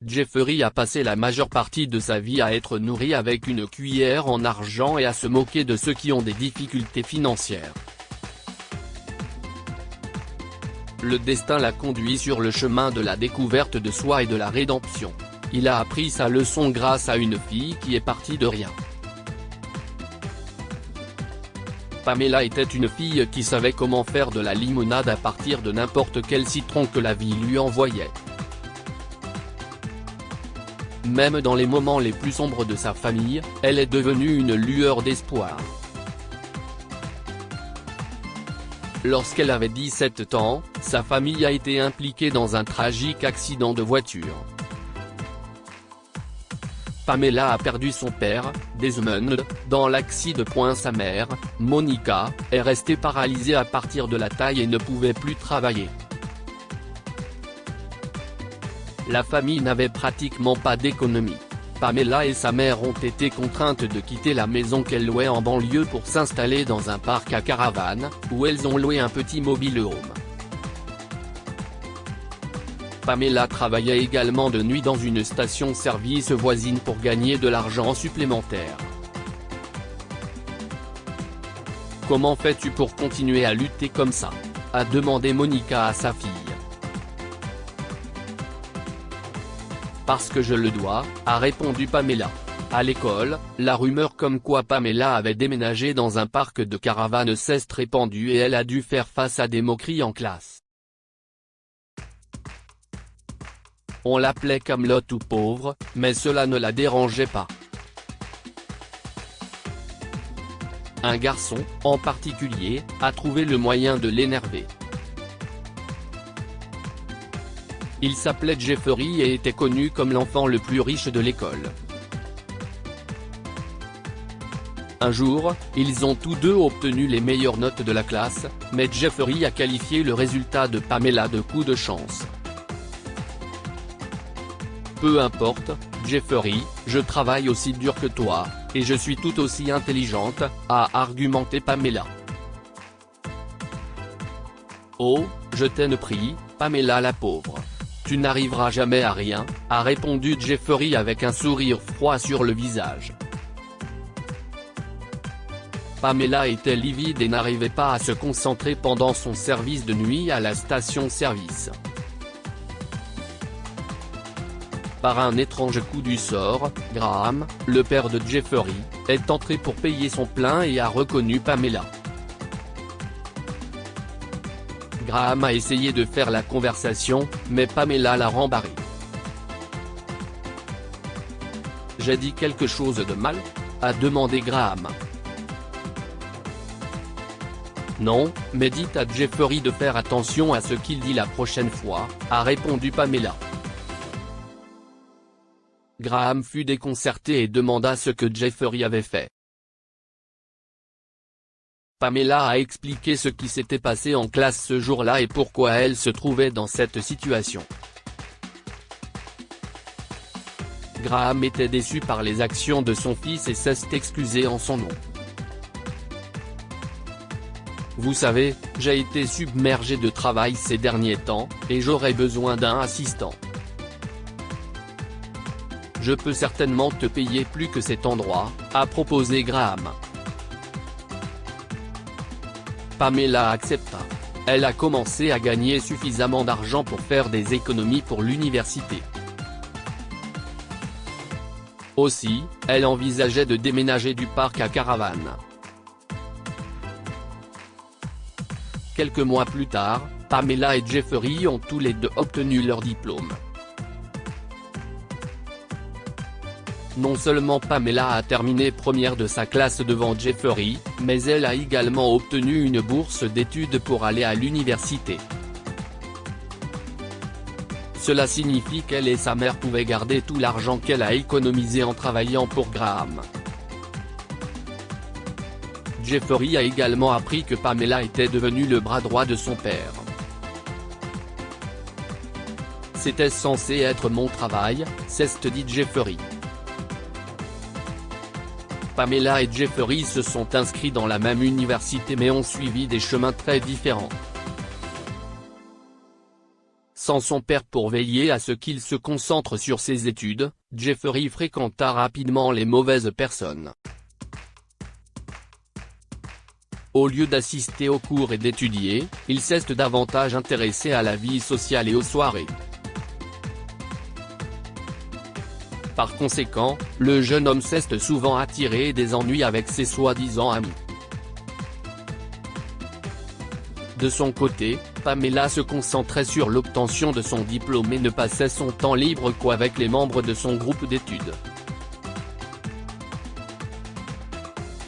Jeffrey a passé la majeure partie de sa vie à être nourri avec une cuillère en argent et à se moquer de ceux qui ont des difficultés financières. Le destin l'a conduit sur le chemin de la découverte de soi et de la rédemption. Il a appris sa leçon grâce à une fille qui est partie de rien. Pamela était une fille qui savait comment faire de la limonade à partir de n'importe quel citron que la vie lui envoyait. Même dans les moments les plus sombres de sa famille, elle est devenue une lueur d'espoir. Lorsqu'elle avait 17 ans, sa famille a été impliquée dans un tragique accident de voiture. Pamela a perdu son père, Desmond, dans l'accident. Sa mère, Monica, est restée paralysée à partir de la taille et ne pouvait plus travailler. La famille n'avait pratiquement pas d'économie. Pamela et sa mère ont été contraintes de quitter la maison qu'elles louaient en banlieue pour s'installer dans un parc à caravanes, où elles ont loué un petit mobile-home. Pamela travaillait également de nuit dans une station-service voisine pour gagner de l'argent supplémentaire. « Comment fais-tu pour continuer à lutter comme ça ?» a demandé Monica à sa fille. « Parce que je le dois », a répondu Pamela. À l'école, la rumeur comme quoi Pamela avait déménagé dans un parc de caravanes s'est répandue et elle a dû faire face à des moqueries en classe. On l'appelait Camelot ou pauvre, mais cela ne la dérangeait pas. Un garçon, en particulier, a trouvé le moyen de l'énerver. Il s'appelait Jeffrey et était connu comme l'enfant le plus riche de l'école. Un jour, ils ont tous deux obtenu les meilleures notes de la classe, mais Jeffrey a qualifié le résultat de Pamela de coup de chance. Peu importe, Jeffrey, je travaille aussi dur que toi, et je suis tout aussi intelligente, a argumenté Pamela. Oh, je t'en prie, Pamela la pauvre. Tu n'arriveras jamais à rien, a répondu Jeffrey avec un sourire froid sur le visage. Pamela était livide et n'arrivait pas à se concentrer pendant son service de nuit à la station-service. Par un étrange coup du sort, Graham, le père de Jeffrey, est entré pour payer son plein et a reconnu Pamela. Graham a essayé de faire la conversation, mais Pamela l'a rembarré. « J'ai dit quelque chose de mal ?» a demandé Graham. « Non, mais dites à Jeffrey de faire attention à ce qu'il dit la prochaine fois », a répondu Pamela. Graham fut déconcerté et demanda ce que Jeffrey avait fait. Pamela a expliqué ce qui s'était passé en classe ce jour-là et pourquoi elle se trouvait dans cette situation. Graham était déçu par les actions de son fils et s'est excusé en son nom. « Vous savez, j'ai été submergé de travail ces derniers temps, et j'aurais besoin d'un assistant. Je peux certainement te payer plus que cet endroit, a proposé Graham. Pamela accepta. Elle a commencé à gagner suffisamment d'argent pour faire des économies pour l'université. Aussi, elle envisageait de déménager du parc à caravanes. Quelques mois plus tard, Pamela et Jeffrey ont tous les deux obtenu leur diplôme. Non seulement Pamela a terminé première de sa classe devant Jeffrey, mais elle a également obtenu une bourse d'études pour aller à l'université. Cela signifie qu'elle et sa mère pouvaient garder tout l'argent qu'elle a économisé en travaillant pour Graham. Jeffrey a également appris que Pamela était devenue le bras droit de son père. « C'était censé être mon travail », s'est dit Jeffrey. Pamela et Jeffrey se sont inscrits dans la même université mais ont suivi des chemins très différents. Sans son père pour veiller à ce qu'il se concentre sur ses études, Jeffrey fréquenta rapidement les mauvaises personnes. Au lieu d'assister aux cours et d'étudier, il s'est davantage intéressé à la vie sociale et aux soirées. Par conséquent, le jeune homme s'est souvent attiré des ennuis avec ses soi-disant amis. De son côté, Pamela se concentrait sur l'obtention de son diplôme et ne passait son temps libre qu'avec les membres de son groupe d'études.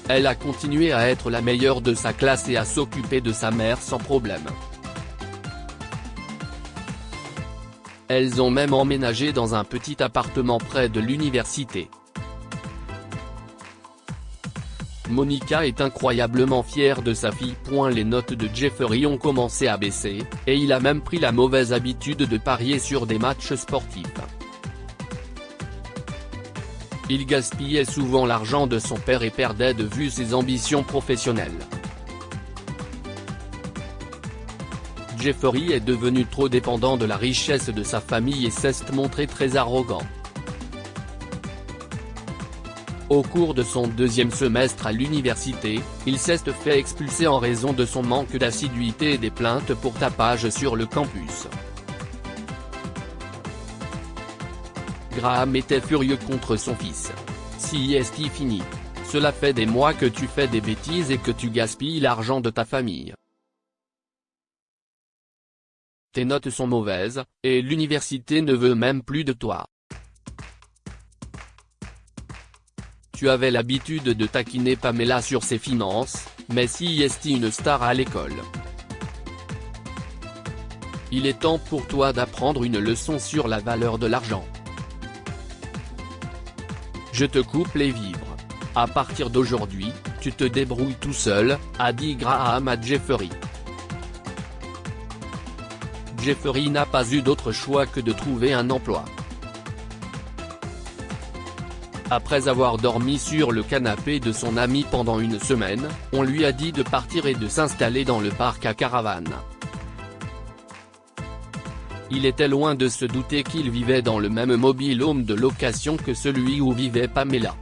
Elle a continué à être la meilleure de sa classe et à s'occuper de sa mère sans problème. Elles ont même emménagé dans un petit appartement près de l'université. Monica est incroyablement fière de sa fille. Les notes de Jeffrey ont commencé à baisser, et il a même pris la mauvaise habitude de parier sur des matchs sportifs. Il gaspillait souvent l'argent de son père et perdait de vue ses ambitions professionnelles. Jeffrey est devenu trop dépendant de la richesse de sa famille et s'est montré très arrogant. Au cours de son deuxième semestre à l'université, il s'est fait expulser en raison de son manque d'assiduité et des plaintes pour tapage sur le campus. Graham était furieux contre son fils. Si est fini. Cela fait des mois que tu fais des bêtises et que tu gaspilles l'argent de ta famille. Tes notes sont mauvaises, et l'université ne veut même plus de toi. Tu avais l'habitude de taquiner Pamela sur ses finances, mais si est une star à l'école. Il est temps pour toi d'apprendre une leçon sur la valeur de l'argent. Je te coupe les vivres. À partir d'aujourd'hui, tu te débrouilles tout seul, a dit Graham à Jeffrey. Jeffrey n'a pas eu d'autre choix que de trouver un emploi. Après avoir dormi sur le canapé de son ami pendant une semaine, on lui a dit de partir et de s'installer dans le parc à caravanes. Il était loin de se douter qu'il vivait dans le même mobile home de location que celui où vivait Pamela.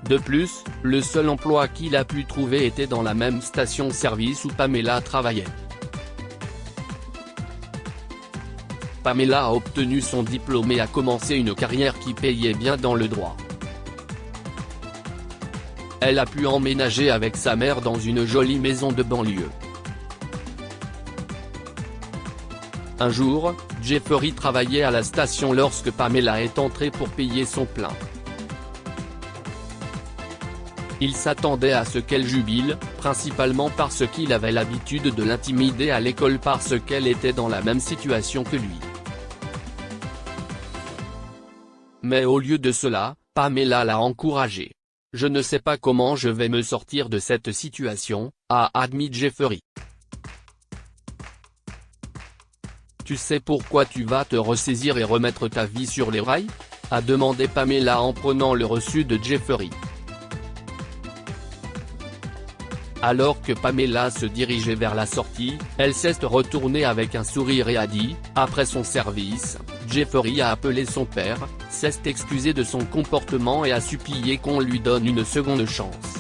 De plus, le seul emploi qu'il a pu trouver était dans la même station-service où Pamela travaillait. Pamela a obtenu son diplôme et a commencé une carrière qui payait bien dans le droit. Elle a pu emménager avec sa mère dans une jolie maison de banlieue. Un jour, Jeffrey travaillait à la station lorsque Pamela est entrée pour payer son plein. Il s'attendait à ce qu'elle jubile, principalement parce qu'il avait l'habitude de l'intimider à l'école parce qu'elle était dans la même situation que lui. Mais au lieu de cela, Pamela l'a encouragé. « Je ne sais pas comment je vais me sortir de cette situation », a admis Jeffrey. Tu sais pourquoi tu vas te ressaisir et remettre ta vie sur les rails ? A demandé Pamela en prenant le reçu de Jeffrey. Alors que Pamela se dirigeait vers la sortie, elle s'est retournée avec un sourire et a dit, après son service, Jeffrey a appelé son père, s'est excusé de son comportement et a supplié qu'on lui donne une seconde chance.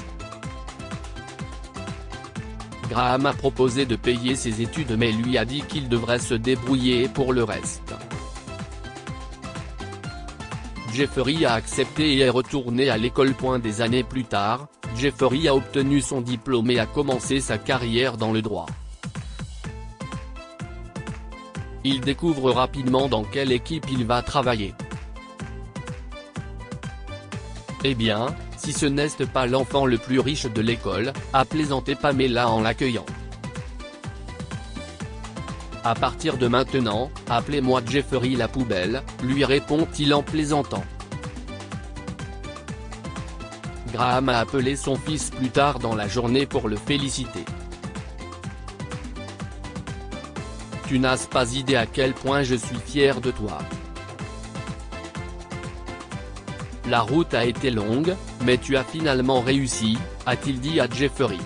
Graham a proposé de payer ses études mais lui a dit qu'il devrait se débrouiller pour le reste. Jeffrey a accepté et est retourné à l'école. Des années plus tard, Jeffrey a obtenu son diplôme et a commencé sa carrière dans le droit. Il découvre rapidement dans quelle équipe il va travailler. Eh bien, si ce n'est pas l'enfant le plus riche de l'école, a plaisanté Pamela en l'accueillant. À partir de maintenant, appelez-moi Jeffrey la poubelle, lui répond-il en plaisantant. Graham a appelé son fils plus tard dans la journée pour le féliciter. Tu n'as pas idée à quel point je suis fier de toi. La route a été longue, mais tu as finalement réussi, a-t-il dit à Jeffrey.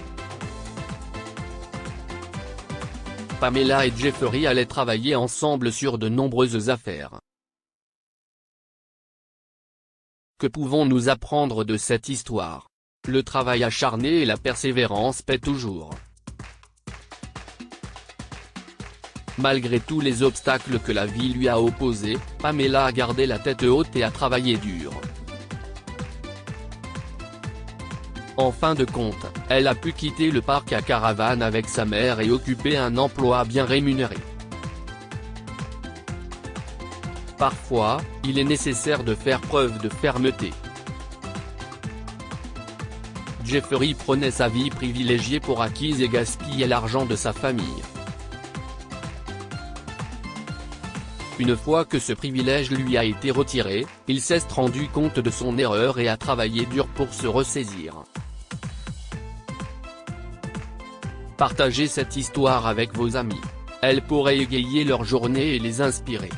Pamela et Jeffrey allaient travailler ensemble sur de nombreuses affaires. Que pouvons-nous apprendre de cette histoire? Le travail acharné et la persévérance paient toujours. Malgré tous les obstacles que la vie lui a opposés, Pamela a gardé la tête haute et a travaillé dur. En fin de compte, elle a pu quitter le parc à caravane avec sa mère et occuper un emploi bien rémunéré. Parfois, il est nécessaire de faire preuve de fermeté. Jeffrey prenait sa vie privilégiée pour acquise et gaspillait l'argent de sa famille. Une fois que ce privilège lui a été retiré, il s'est rendu compte de son erreur et a travaillé dur pour se ressaisir. Partagez cette histoire avec vos amis. Elle pourrait égayer leur journée et les inspirer.